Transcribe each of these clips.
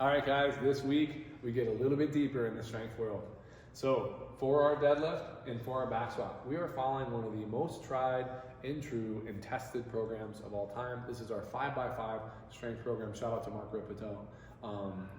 All right, guys, this week we get a little bit deeper in the strength world. So for our deadlift and for our back squat, we are following one of the most tried and true and tested programs of all time. This is our 5x5 strength program. Shout out to Mark Rippetoe.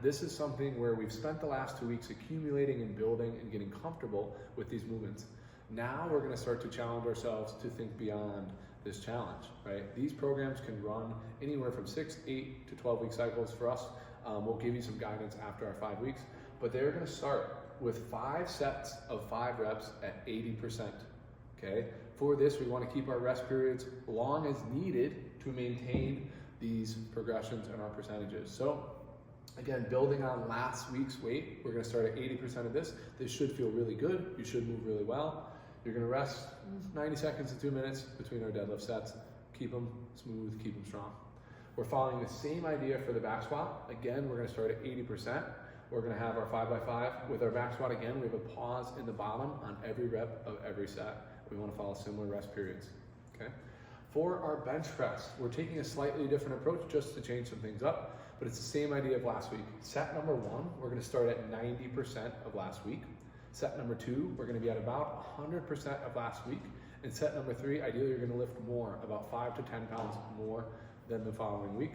This is something where we've spent the last 2 weeks accumulating and building and getting comfortable with these movements. Now we're going to start to challenge ourselves to think beyond this challenge, right? These programs can run anywhere from 6, 8 to 12 week cycles for us. We'll give you some guidance after our 5 weeks, but they're going to start with 5 sets of 5 reps at 80%. Okay. For this, we want to keep our rest periods long as needed to maintain these progressions and our percentages. So again, building on last week's weight, we're going to start at 80% of this. This should feel really good. You should move really well. You're going to rest 90 seconds to 2 minutes between our deadlift sets. Keep them smooth, keep them strong. We're following the same idea for the back squat. Again, we're going to start at 80%. We're going to have our 5x5. With our back squat, again, we have a pause in the bottom on every rep of every set. We want to follow similar rest periods. Okay. For our bench press, we're taking a slightly different approach just to change some things up, but it's the same idea of last week. Set number 1, we're going to start at 90% of last week. Set number 2, we're going to be at about 100% of last week. And set number 3, ideally you're going to lift more, about 5 to 10 pounds more than the following week.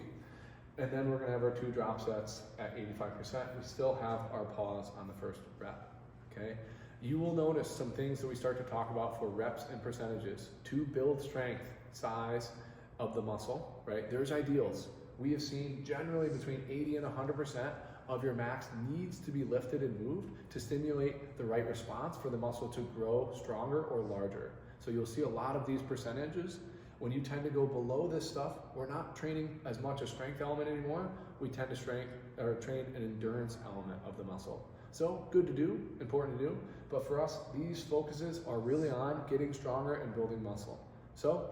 And then we're going to have our 2 drop sets at 85%. We still have our pause on the first rep. Okay. You will notice some things that we start to talk about for reps and percentages to build strength, size of the muscle, right? There's ideals. We have seen generally between 80 and 100% of your max needs to be lifted and moved to stimulate the right response for the muscle to grow stronger or larger. So you'll see a lot of these percentages. When you tend to go below this stuff, we're not training as much a strength element anymore. We tend to train an endurance element of the muscle. So good to do, important to do, but for us, these focuses are really on getting stronger and building muscle. So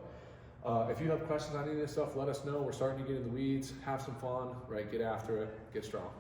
if you have questions on any of this stuff, let us know. We're starting to get in the weeds, have some fun, right? Get after it, get strong.